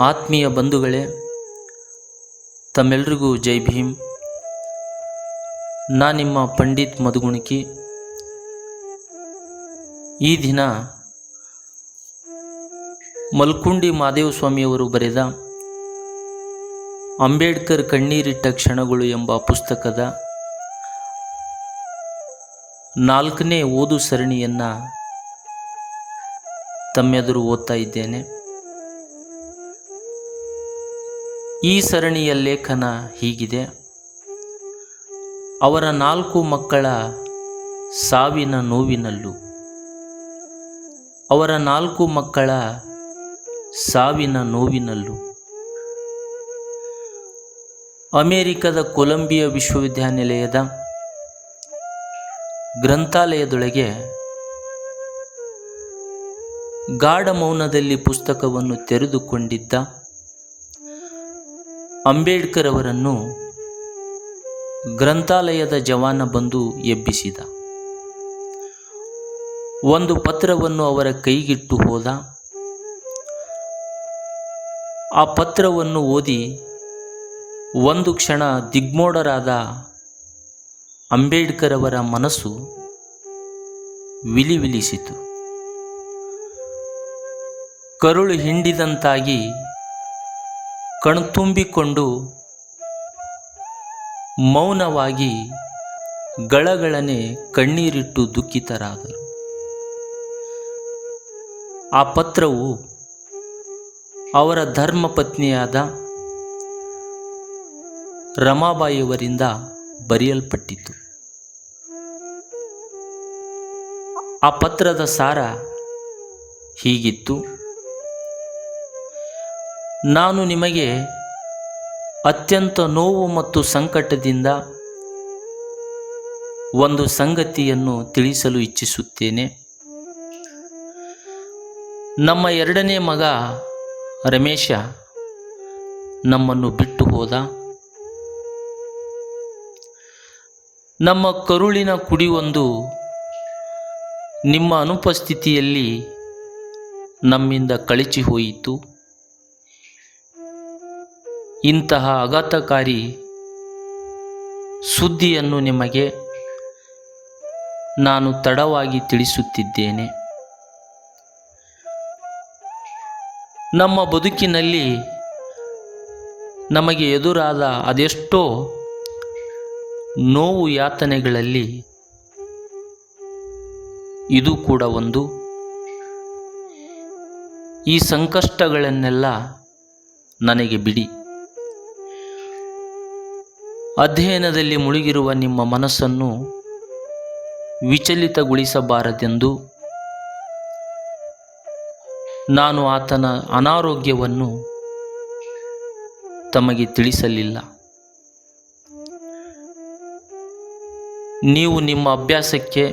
ಆತ್ಮೀಯ ಬಂಧುಗಳೇ, ತಮ್ಮೆಲ್ಲರಿಗೂ ಜೈ ಭೀಮ್. ನಿಮ್ಮ ಪಂಡಿತ್ ಮಧುಗುಣಿಕಿ. ಈ ದಿನ ಮಲ್ಕುಂಡಿ ಮಾದೇವ ಸ್ವಾಮಿಯವರು ಬರೆದ ಅಂಬೇಡ್ಕರ್ ಕಣ್ಣೀರಿಟ್ಟ ಕ್ಷಣಗಳು ಎಂಬ ಪುಸ್ತಕದ 4ನೇ ಓದು ಸರಣಿಯನ್ನು ತಮ್ಮೆದುರು ಓದ್ತಾ ಇದ್ದೇನೆ. ಈ ಸರಣಿಯ ಲೇಖನ ಹೀಗಿದೆ: ಅವರ 4 ಮಕ್ಕಳ ಸಾವಿನ ನೋವಿನಲ್ಲೂ. ಅವರ 4 ಮಕ್ಕಳ ಸಾವಿನ ನೋವಿನಲ್ಲೂ. ಅಮೆರಿಕದ ಕೊಲಂಬಿಯಾ ವಿಶ್ವವಿದ್ಯಾನಿಲಯದ ಗ್ರಂಥಾಲಯದೊಳಗೆ ಗಾಢ ಮೌನದಲ್ಲಿ ಪುಸ್ತಕವನ್ನು ತೆರೆದುಕೊಂಡಿದ್ದ ಅಂಬೇಡ್ಕರ್ ಅವರನ್ನು ಗ್ರಂಥಾಲಯದ ಜವಾನ ಬಂದು ಎಬ್ಬಿಸಿದ. ಒಂದು ಪತ್ರವನ್ನು ಅವರ ಕೈಗಿಟ್ಟು ಹೋದ. ಆ ಪತ್ರವನ್ನು ಓದಿ ಒಂದು ಕ್ಷಣ ದಿಗ್ಮೋಡರಾದ ಅಂಬೇಡ್ಕರ್ ಅವರ ಮನಸ್ಸು ವಿಲಿವಿಲಿಸಿತು. ಕರುಳು ಹಿಂಡಿದಂತಾಗಿ ಕಣ್ತುಂಬಿಕೊಂಡು ಮೌನವಾಗಿ ಗಳಗಳನೆ ಕಣ್ಣೀರಿಟ್ಟು ದುಃಖಿತರಾದರು. ಆ ಪತ್ರವು ಅವರ ಧರ್ಮಪತ್ನಿಯಾದ ರಮಾಬಾಯಿಯವರಿಂದ ಬರೆಯಲ್ಪಟ್ಟಿತು. ಆ ಪತ್ರದ ಸಾರ ಹೀಗಿತ್ತು: ನಾನು ನಿಮಗೆ ಅತ್ಯಂತ ನೋವು ಮತ್ತು ಸಂಕಟದಿಂದ ಒಂದು ಸಂಗತಿಯನ್ನು ತಿಳಿಸಲು ಇಚ್ಛಿಸುತ್ತೇನೆ. ನಮ್ಮ 2ನೇ ಮಗ ರಮೇಶ ನಮ್ಮನ್ನು ಬಿಟ್ಟು ಹೋದ. ನಮ್ಮ ಕರುಳಿನ ಕುಡಿಯೊಂದು ನಿಮ್ಮ ಅನುಪಸ್ಥಿತಿಯಲ್ಲಿ ನಮ್ಮಿಂದ ಕಳಚಿ ಹೋಯಿತು. ಇಂತಹ ಆಘಾತಕಾರಿ ಸುದ್ದಿಯನ್ನು ನಿಮಗೆ ನಾನು ತಡವಾಗಿ ತಿಳಿಸುತ್ತಿದ್ದೇನೆ. ನಮ್ಮ ಬದುಕಿನಲ್ಲಿ ನಮಗೆ ಎದುರಾದ ಅದೆಷ್ಟೋ ನೋವು ಯಾತನೆಗಳಲ್ಲಿ ಇದು ಕೂಡ ಒಂದು. ಈ ಸಂಕಷ್ಟಗಳನ್ನೆಲ್ಲ ನನಗೆ ಬಿಡಿ. ಅಧ್ಯಯನದಲ್ಲಿ ಮುಳುಗಿರುವ ನಿಮ್ಮ ಮನಸ್ಸನ್ನು ವಿಚಲಿತಗೊಳಿಸಬಾರದೆಂದು ನಾನು ಆತನ ಅನಾರೋಗ್ಯವನ್ನು ತಮಗೆ ತಿಳಿಸಲಿಲ್ಲ. ನೀವು ನಿಮ್ಮ ಅಭ್ಯಾಸಕ್ಕೆ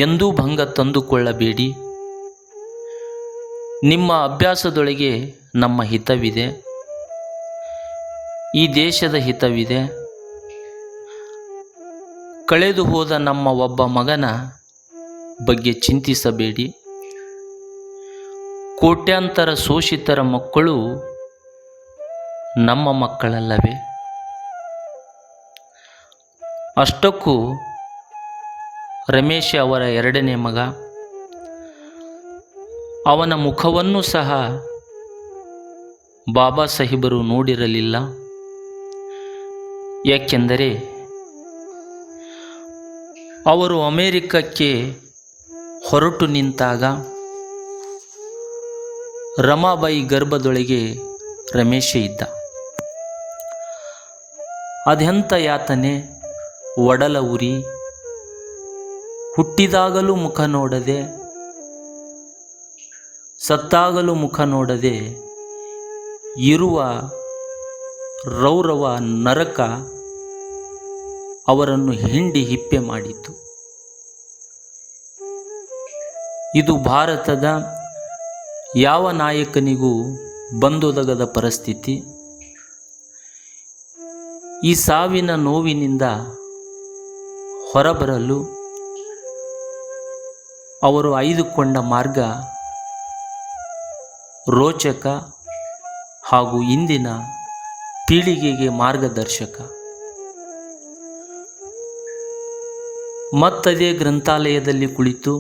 ಎಂದೂ ಭಂಗ ತಂದುಕೊಳ್ಳಬೇಡಿ. ನಿಮ್ಮ ಅಭ್ಯಾಸದೊಳಗೆ ನಮ್ಮ ಹಿತವಿದೆ, ಈ ದೇಶದ ಹಿತವಿದೆ. ಕಳೆದು ಹೋದ ನಮ್ಮ ಒಬ್ಬ ಮಗನ ಬಗ್ಗೆ ಚಿಂತಿಸಬೇಡಿ. ಕೋಟ್ಯಾಂತರ ಶೋಷಿತರ ಮಕ್ಕಳು ನಮ್ಮ ಮಕ್ಕಳಲ್ಲವೇ? ಅಷ್ಟಕ್ಕೂ ರಮೇಶ ಅವರ 2ನೇ ಮಗ. ಅವನ ಮುಖವನ್ನು ಸಹ ಬಾಬಾ ಸಾಹೇಬರು ನೋಡಿರಲಿಲ್ಲ. ಏಕೆಂದರೆ ಅವರು ಅಮೆರಿಕಕ್ಕೆ ಹೊರಟು ನಿಂತಾಗ ರಮಾಬಾಯಿ ಗರ್ಭದೊಳಗೆ ರಮೇಶ ಇದ್ದ. ಅದೆಂಥ ಯಾತನೆ, ಒಡಲ ಉರಿ. ಹುಟ್ಟಿದಾಗಲೂ ಮುಖ ನೋಡದೆ, ಸತ್ತಾಗಲೂ ಮುಖ ನೋಡದೆ ಇರುವ ರೌರವ ನರಕ ಅವರನ್ನು ಹಿಂಡಿ ಹಿಪ್ಪೆ ಮಾಡಿತು. ಇದು ಭಾರತದ ಯಾವ ನಾಯಕನಿಗೂ ಬಂದೊದಗದ ಪರಿಸ್ಥಿತಿ. ಈ ಸಾವಿನ ನೋವಿನಿಂದ ಹೊರಬರಲು ಅವರು ಆಯ್ದುಕೊಂಡ ಮಾರ್ಗ ರೋಚಕ, ಹಾಗೂ ಇಂದಿನ ಪೀಳಿಗೆಗೆ ಮಾರ್ಗದರ್ಶಕ. ಮತ್ತದೇ ಗ್ರಂಥಾಲಯದಲ್ಲಿ ಕುಳಿತು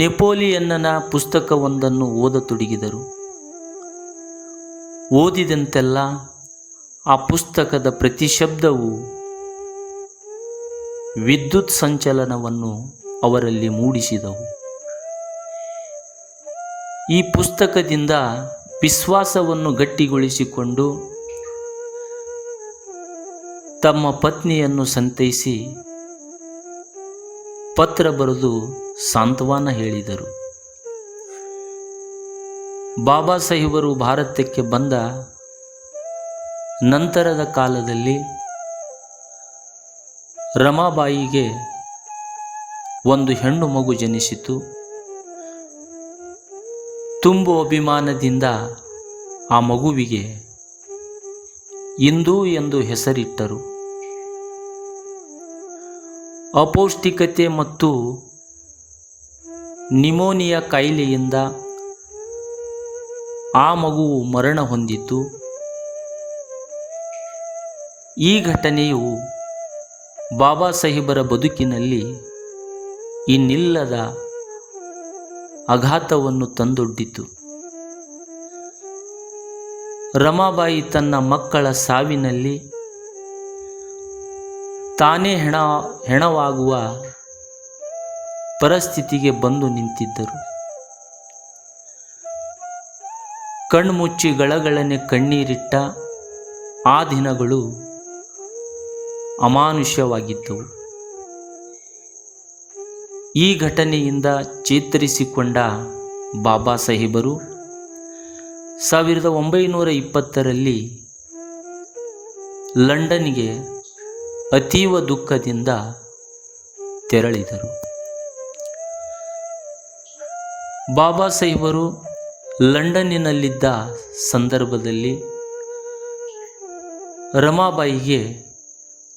ನೆಪೋಲಿಯನ್ನನ ಪುಸ್ತಕವೊಂದನ್ನು ಓದತೊಡಗಿದರು. ಓದಿದಂತೆಲ್ಲ ಆ ಪುಸ್ತಕದ ಪ್ರತಿ ಶಬ್ದವು ವಿದ್ಯುತ್ ಸಂಚಲನವನ್ನು ಅವರಲ್ಲಿ ಮೂಡಿಸಿದವು. ಈ ಪುಸ್ತಕದಿಂದ ವಿಶ್ವಾಸವನ್ನು ಗಟ್ಟಿಗೊಳಿಸಿಕೊಂಡು ತಮ್ಮ ಪತ್ನಿಯನ್ನು ಸಂತೈಸಿ ಪತ್ರ ಬರೆದು ಸಾಂತ್ವನ ಹೇಳಿದರು. ಬಾಬಾ ಸಾಹೇಬರು ಭಾರತಕ್ಕೆ ಬಂದ ನಂತರದ ಕಾಲದಲ್ಲಿ ರಮಾಬಾಯಿಗೆ ಒಂದು ಹೆಣ್ಣು ಮಗು ಜನಿಸಿತು. ತುಂಬು ಅಭಿಮಾನದಿಂದ ಆ ಮಗುವಿಗೆ ಇಂದು ಎಂದು ಹೆಸರಿಟ್ಟರು. ಅಪೌಷ್ಟಿಕತೆ ಮತ್ತು ನಿಮೋನಿಯಾ ಕಾಯಿಲೆಯಿಂದ ಆ ಮಗುವು ಮರಣ ಹೊಂದಿತು. ಈ ಘಟನೆಯು ಬಾಬಾ ಸಾಹೇಬರ ಬದುಕಿನಲ್ಲಿ ಇನ್ನಿಲ್ಲದ ಆಘಾತವನ್ನು ತಂದೊಡ್ಡಿತು. ರಮಾಬಾಯಿ ತನ್ನ ಮಕ್ಕಳ ಸಾವಿನಲ್ಲಿ ತಾನೇ ಹೆಣವಾಗುವ ಪರಿಸ್ಥಿತಿಗೆ ಬಂದು ನಿಂತಿದ್ದರು. ಕಣ್ಮುಚ್ಚಿ ಗಳಗಳನೆ ಕಣ್ಣೀರಿಟ್ಟ ಆ ದಿನಗಳು ಅಮಾನುಷ್ಯವಾಗಿದ್ದವು. ಈ ಘಟನೆಯಿಂದ ಚೇತರಿಸಿಕೊಂಡ ಬಾಬಾ ಸಾಹೇಬರು 1920ರಲ್ಲಿ ಲಂಡನ್ಗೆ ಅತೀವ ದುಃಖದಿಂದ ತೆರಳಿದರು. ಬಾಬಾ ಸಾಹೇಬರು ಲಂಡನ್ನಿನಲ್ಲಿದ್ದ ಸಂದರ್ಭದಲ್ಲಿ ರಮಾಬಾಯಿಗೆ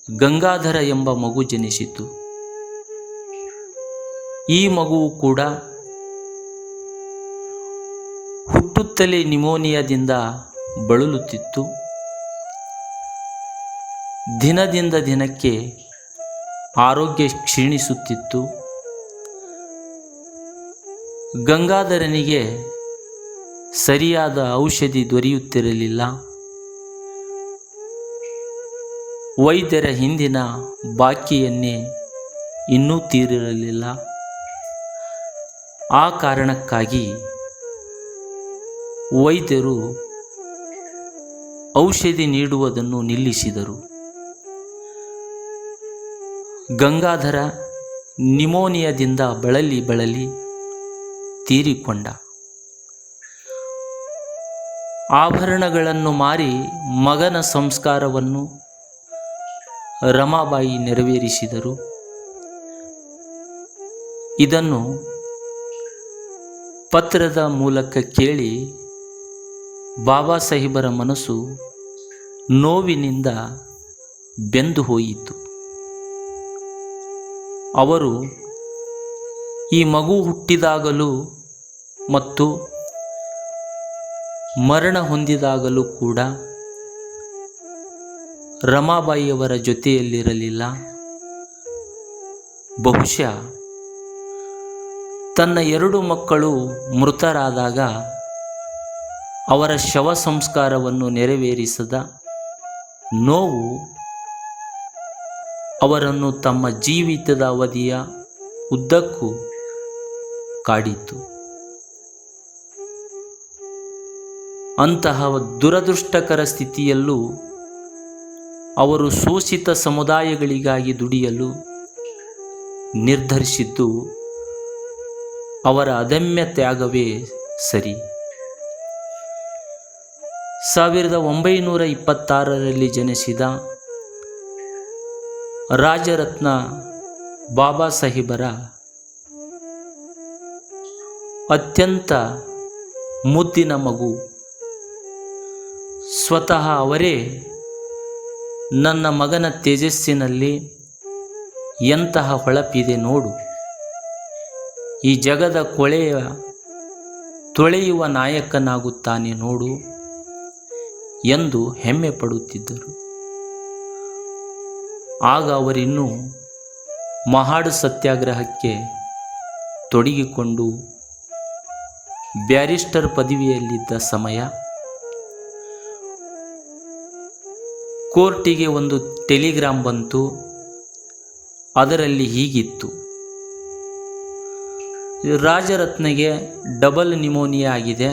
ಗಂಗಾಧರ ಎಂಬ ಮಗು ಜನಿಸಿತು. ಈ ಮಗುವು ಕೂಡ ಹುಟ್ಟುತ್ತಲೇ ನಿಮೋನಿಯಾದಿಂದ ಬಳಲುತ್ತಿತ್ತು. ದಿನದಿಂದ ದಿನಕ್ಕೆ ಆರೋಗ್ಯ ಕ್ಷೀಣಿಸುತ್ತಿತ್ತು. ಗಂಗಾಧರನಿಗೆ ಸರಿಯಾದ ಔಷಧಿ ದೊರೆಯುತ್ತಿರಲಿಲ್ಲ. ವೈದ್ಯರ ಹಿಂದಿನ ಬಾಕಿಯನ್ನೇ ಇನ್ನೂ ತೀರಿರಲಿಲ್ಲ. ಆ ಕಾರಣಕ್ಕಾಗಿ ವೈದ್ಯರು ಔಷಧಿ ನೀಡುವುದನ್ನು ನಿಲ್ಲಿಸಿದರು. ಗಂಗಾಧರ ನಿಮೋನಿಯಾದಿಂದ ಬಳಲಿ ತೀರಿಕೊಂಡ. ಆಭರಣಗಳನ್ನು ಮಾರಿ ಮಗನ ಸಂಸ್ಕಾರವನ್ನು ರಮಾಬಾಯಿ ನೆರವೇರಿಸಿದರು. ಇದನ್ನು ಪತ್ರದ ಮೂಲಕ ಕೇಳಿ ಬಾಬಾ ಸಾಹೇಬರ ಮನಸ್ಸು ನೋವಿನಿಂದ ಬೆಂದು ಹೋಯಿತು. ಅವರು ಈ ಮಗು ಹುಟ್ಟಿದಾಗಲೂ ಮತ್ತು ಮರಣ ಹೊಂದಿದಾಗಲೂ ಕೂಡ ರಮಾಬಾಯಿಯವರ ಜೊತೆಯಲ್ಲಿರಲಿಲ್ಲ. ಬಹುಶಃ ತನ್ನ 2 ಮಕ್ಕಳು ಮೃತರಾದಾಗ ಅವರ ಶವ ಸಂಸ್ಕಾರವನ್ನು ನೆರವೇರಿಸದ ನೋವು ಅವರನ್ನು ತಮ್ಮ ಜೀವಿತದ ಅವಧಿಯ ಉದ್ದಕ್ಕೂ ಕಾಡಿತು. ಅಂತಹ ದುರದೃಷ್ಟಕರ ಸ್ಥಿತಿಯಲ್ಲೂ ಅವರು ಶೋಷಿತ ಸಮುದಾಯಗಳಿಗಾಗಿ ದುಡಿಯಲು ನಿರ್ಧರಿಸಿದ್ದು ಅವರ ಅದಮ್ಯ ತ್ಯಾಗವೇ ಸರಿ. 1926ರಲ್ಲಿ ಜನಿಸಿದ ರಾಜರತ್ನ ಬಾಬಾ ಸಾಹೇಬರ ಅತ್ಯಂತ ಮುದ್ದಿನ ಮಗು. ಸ್ವತಃ ಅವರೇ ನನ್ನ ಮಗನ ತೇಜಸ್ಸಿನಲ್ಲಿ ಎಂತಹ ಹೊಳಪಿದೆ ನೋಡು, ಈ ಜಗದ ತೊಳೆಯುವ ನಾಯಕನಾಗುತ್ತಾನೆ ನೋಡು ಎಂದು ಹೆಮ್ಮೆ ಪಡುತ್ತಿದ್ದರು. ಆಗ ಅವರಿನ್ನೂ ಮಹಾಡ್ ಸತ್ಯಾಗ್ರಹಕ್ಕೆ ತೊಡಗಿಕೊಂಡು ಬ್ಯಾರಿಸ್ಟರ್ ಪದವಿಯಲ್ಲಿದ್ದ ಸಮಯ. ಕೋರ್ಟಿಗೆ ಒಂದು ಟೆಲಿಗ್ರಾಮ್ ಬಂತು. ಅದರಲ್ಲಿ ಹೀಗಿತ್ತು: ರಾಜರತ್ನಗೆ ಡಬಲ್ ನ್ಯೂಮೋನಿಯಾ ಆಗಿದೆ,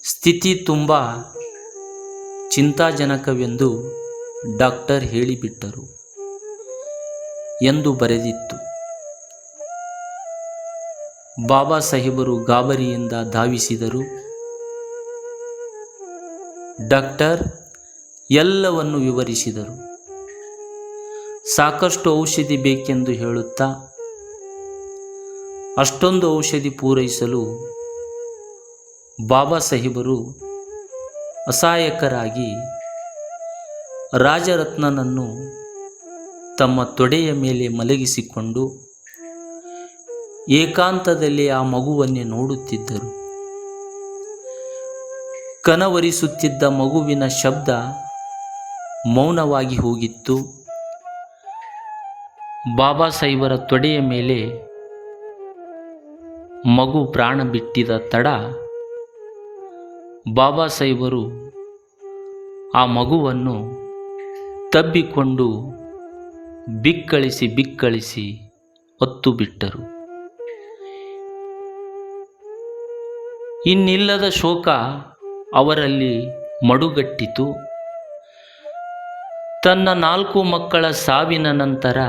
ಸ್ಥಿತಿ ತುಂಬ ಚಿಂತಾಜನಕವೆಂದು ಡಾಕ್ಟರ್ ಹೇಳಿಬಿಟ್ಟರು ಎಂದು ಬರೆದಿತ್ತು. ಬಾಬಾ ಸಾಹೇಬರು ಗಾಬರಿಯಿಂದ ಧಾವಿಸಿದರು. ಡಾಕ್ಟರ್ ಎಲ್ಲವನ್ನು ವಿವರಿಸಿದರು. ಸಾಕಷ್ಟು ಔಷಧಿ ಬೇಕೆಂದು ಹೇಳುತ್ತಾ ಅಷ್ಟೊಂದು ಔಷಧಿ ಪೂರೈಸಲು ಬಾಬಾ ಸಾಹೇಬರು ಅಸಹಾಯಕರಾಗಿ ರಾಜರತ್ನನನ್ನು ತಮ್ಮ ತೊಡೆಯ ಮೇಲೆ ಮಲಗಿಸಿಕೊಂಡು ಏಕಾಂತದಲ್ಲಿ ಆ ಮಗುವನ್ನೇ ನೋಡುತ್ತಿದ್ದರು. ಕನವರಿಸುತ್ತಿದ್ದ ಮಗುವಿನ ಶಬ್ದ ಮೌನವಾಗಿ ಹೋಗಿತ್ತು. ಬಾಬಾ ಸಾಹೇಬರ ತೊಡೆಯ ಮೇಲೆ ಮಗು ಪ್ರಾಣ ಬಿಟ್ಟಿದ ತಡ ಬಾಬಾ ಸಾಹೇಬರು ಆ ಮಗುವನ್ನು ತಬ್ಬಿಕೊಂಡು ಬಿಕ್ಕಳಿಸಿ ಹೊತ್ತು ಬಿಟ್ಟರು. ಇನ್ನಿಲ್ಲದ ಶೋಕ ಅವರಲ್ಲಿ ಮಡುಗಟ್ಟಿತು. ತನ್ನ 4 ಮಕ್ಕಳ ಸಾವಿನ ನಂತರ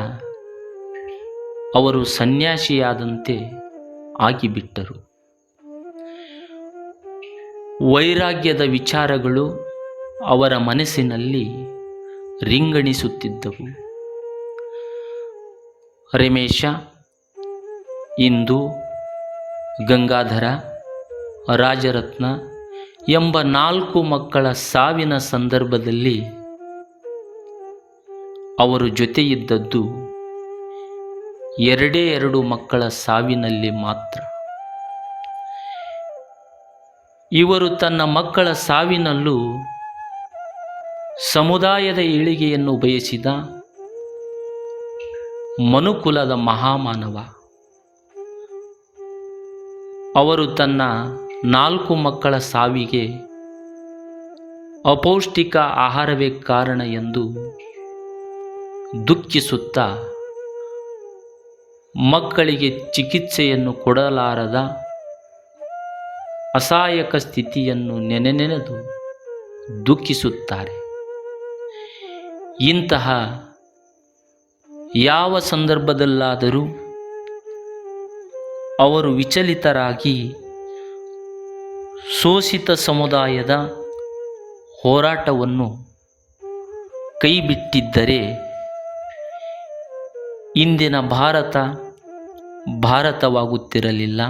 ಅವರು ಸನ್ಯಾಸಿಯಾದಂತೆ ಆಗಿಬಿಟ್ಟರು. ವೈರಾಗ್ಯದ ವಿಚಾರಗಳು ಅವರ ಮನಸ್ಸಿನಲ್ಲಿ ರಿಂಗಣಿಸುತ್ತಿದ್ದವು. ರಮೇಶ, ಇಂದು, ಗಂಗಾಧರ, ರಾಜರತ್ನ ಎಂಬ 4 ಮಕ್ಕಳ ಸಾವಿನ ಸಂದರ್ಭದಲ್ಲಿ ಅವರು ಜೊತೆಯಿದ್ದದ್ದು 2 ಮಕ್ಕಳ ಸಾವಿನಲ್ಲಿ ಮಾತ್ರ. ಇವರು ತನ್ನ ಮಕ್ಕಳ ಸಾವಿನಲ್ಲೂ ಸಮುದಾಯದ ಏಳಿಗೆಯನ್ನು ಬಯಸಿದ ಮನುಕುಲದ ಮಹಾಮಾನವ. ಅವರು ತನ್ನ 4 ಮಕ್ಕಳ ಸಾವಿಗೆ ಅಪೌಷ್ಟಿಕ ಆಹಾರವೇ ಕಾರಣ ಎಂದು ದುಃಖಿಸುತ್ತಾ ಮಕ್ಕಳಿಗೆ ಚಿಕಿತ್ಸೆಯನ್ನು ಕೊಡಲಾರದ ಅಸಹಾಯಕ ಸ್ಥಿತಿಯನ್ನು ನೆನೆದು ದುಃಖಿಸುತ್ತಾರೆ. ಇಂತಹ ಯಾವ ಸಂದರ್ಭದಲ್ಲಾದರೂ ಅವರು ವಿಚಲಿತರಾಗಿ ಶೋಷಿತ ಸಮುದಾಯದ ಹೋರಾಟವನ್ನು ಕೈಬಿಟ್ಟಿದ್ದರೆ ಇಂದಿನ ಭಾರತವಾಗುತ್ತಿರಲಿಲ್ಲ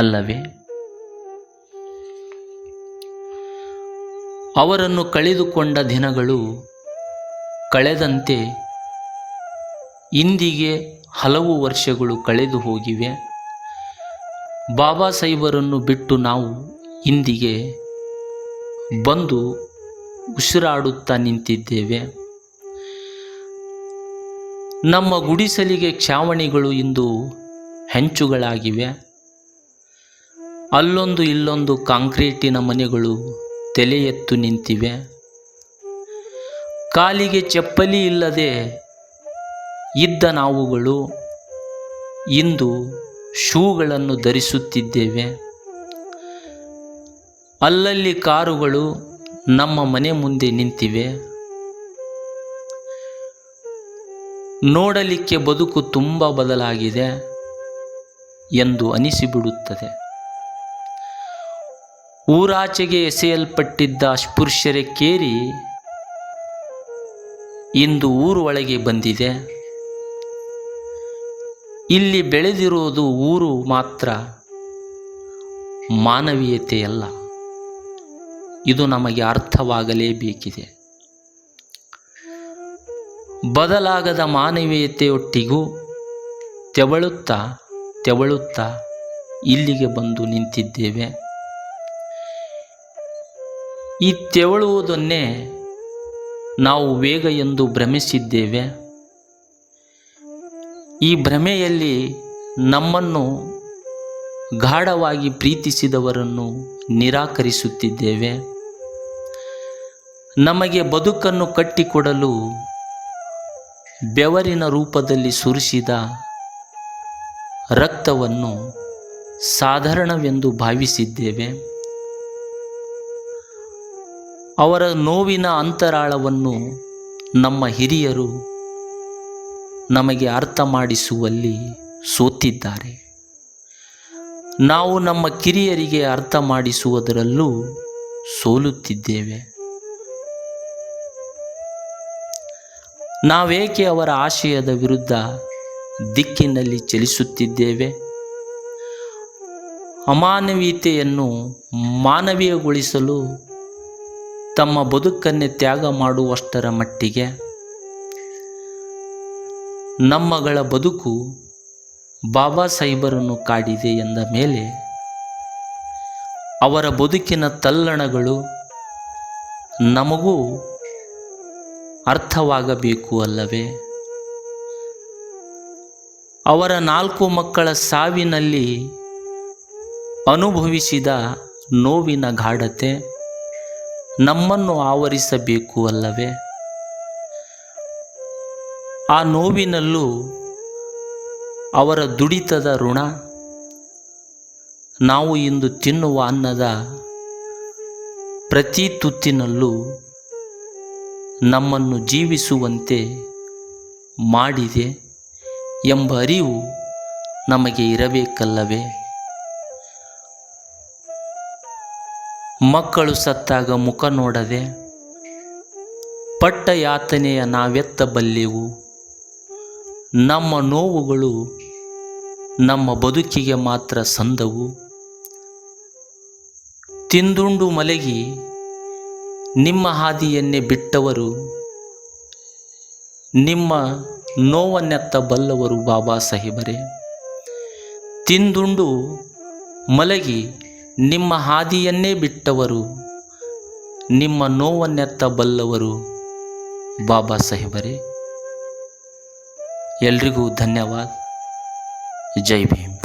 ಅಲ್ಲವೇ? ಅವರನ್ನು ಕಳೆದುಕೊಂಡ ದಿನಗಳು ಕಳೆದಂತೆ ಇಂದಿಗೆ ಹಲವು ವರ್ಷಗಳು ಕಳೆದು ಹೋಗಿವೆ. ಬಾಬಾ ಸಾಹೇಬರನ್ನು ಬಿಟ್ಟು ನಾವು ಇಂದಿಗೆ ಬಂದು ಉಸಿರಾಡುತ್ತಾ ನಿಂತಿದ್ದೇವೆ. ನಮ್ಮ ಗುಡಿಸಲಿಗೆ ಛಾವಣಿಗಳು ಇಂದು ಹೆಂಚುಗಳಾಗಿವೆ. ಅಲ್ಲೊಂದು ಇಲ್ಲೊಂದು ಕಾಂಕ್ರೀಟಿನ ಮನೆಗಳು ತಲೆ ಎತ್ತು ನಿಂತಿವೆ. ಕಾಲಿಗೆ ಚಪ್ಪಲಿ ಇಲ್ಲದೆ ಇದ್ದ ನಾವುಗಳು ಇಂದು ಶೂಗಳನ್ನು ಧರಿಸುತ್ತಿದ್ದೇವೆ. ಅಲ್ಲಲ್ಲಿ ಕಾರುಗಳು ನಮ್ಮ ಮನೆ ಮುಂದೆ ನಿಂತಿವೆ. ನೋಡಲಿಕ್ಕೆ ಬದುಕು ತುಂಬ ಬದಲಾಗಿದೆ ಎಂದು ಅನಿಸಿಬಿಡುತ್ತದೆ. ಊರಾಚೆಗೆ ಎಸೆಯಲ್ಪಟ್ಟಿದ್ದ ಅಸ್ಪೃಶ್ಯರೇಕೇರಿ ಇಂದು ಊರು ಒಳಗೆ ಬಂದಿದೆ. ಇಲ್ಲಿ ಬೆಳೆದಿರುವುದು ಊರು ಮಾತ್ರ, ಮಾನವೀಯತೆಯಲ್ಲ. ಇದು ನಮಗೆ ಅರ್ಥವಾಗಲೇಬೇಕಿದೆ. ಬದಲಾಗದ ಮಾನವೀಯತೆಯೊಟ್ಟಿಗೂ ತೆವಳುತ್ತಾ ಇಲ್ಲಿಗೆ ಬಂದು ನಿಂತಿದ್ದೇವೆ. ಈ ತೆವಳುವುದನ್ನೇ ನಾವು ವೇಗ ಎಂದು ಭ್ರಮಿಸಿದ್ದೇವೆ. ಈ ಭ್ರಮೆಯಲ್ಲಿ ನಮ್ಮನ್ನು ಗಾಢವಾಗಿ ಪ್ರೀತಿಸಿದವರನ್ನು ನಿರಾಕರಿಸುತ್ತಿದ್ದೇವೆ. ನಮಗೆ ಬದುಕನ್ನು ಕಟ್ಟಿಕೊಡಲು ಬೆವರಿನ ರೂಪದಲ್ಲಿ ಸುರಿಸಿದ ರಕ್ತವನ್ನು ಸಾಧಾರಣವೆಂದು ಭಾವಿಸಿದ್ದೇವೆ. ಅವರ ನೋವಿನ ಅಂತರಾಳವನ್ನು ನಮ್ಮ ಹಿರಿಯರು ನಮಗೆ ಅರ್ಥ ಮಾಡಿಸುವಲ್ಲಿ ಸೋತಿದ್ದಾರೆ. ನಾವು ನಮ್ಮ ಕಿರಿಯರಿಗೆ ಅರ್ಥ ಮಾಡಿಸುವುದರಲ್ಲೂ ಸೋಲುತ್ತಿದ್ದೇವೆ. ನಾವೇಕೆ ಅವರ ಆಶಯದ ವಿರುದ್ಧ ದಿಕ್ಕಿನಲ್ಲಿ ಚಲಿಸುತ್ತಿದ್ದೇವೆ? ಅಮಾನವೀಯತೆಯನ್ನು ಮಾನವೀಯಗೊಳಿಸಲು ತಮ್ಮ ಬದುಕನ್ನೇ ತ್ಯಾಗ ಮಾಡುವಷ್ಟರ ಮಟ್ಟಿಗೆ ನಮ್ಮಗಳ ಬದುಕು ಬಾಬಾ ಸಾಹೇಬರನ್ನು ಕಾಡಿದೆ ಎಂದ ಮೇಲೆ ಅವರ ಬದುಕಿನ ತಲ್ಲಣಗಳು ನಮಗೂ ಅರ್ಥವಾಗಬೇಕು ಅಲ್ಲವೇ? ಅವರ 4 ಮಕ್ಕಳ ಸಾವಿನಲ್ಲಿ ಅನುಭವಿಸಿದ ನೋವಿನ ಗಾಢತೆ ನಮ್ಮನ್ನು ಆವರಿಸಬೇಕು ಅಲ್ಲವೇ? ಆ ನೋವಿನಲ್ಲೂ ಅವರ ದುಡಿತದ ಋಣ, ನಾವು ಇಂದು ತಿನ್ನುವ ಅನ್ನದ ಪ್ರತಿ ತುತ್ತಿನಲ್ಲೂ ನಮ್ಮನ್ನು ಜೀವಿಸುವಂತೆ ಮಾಡಿದೆ ಎಂಬ ಅರಿವು ನಮಗೆ ಇರಬೇಕಲ್ಲವೇ? ಮಕ್ಕಳು ಸತ್ತಾಗ ಮುಖ ನೋಡದೆ ಪಟ್ಟ ಯಾತನೆಯ ನಾವೆತ್ತಬಲ್ಲೆವು. ನಮ್ಮ ನೋವುಗಳು ನಮ್ಮ ಬದುಕಿಗೆ ಮಾತ್ರ ಸಂದವು. ತಿಂದುಂಡು ಮಲಗಿ ನಿಮ್ಮ ಹಾದಿಯನ್ನೇ ಬಿಟ್ಟವರು, ನಿಮ್ಮ ನೋವನ್ನೆತ್ತಬಲ್ಲವರು ಬಾಬಾ ಸಾಹೇಬರೇ. ತಿಂದುಂಡು ಮಲಗಿ ನಿಮ್ಮ ಹಾದಿಯನ್ನೇ ಬಿಟ್ಟವರು, ನಿಮ್ಮ ನೋವನ್ನೆತ್ತಬಲ್ಲವರು ಬಾಬಾ ಸಾಹೇಬರೇ. ಎಲ್ರಿಗೂ ಧನ್ಯವಾದ. ಜೈ ಭೀಮ್.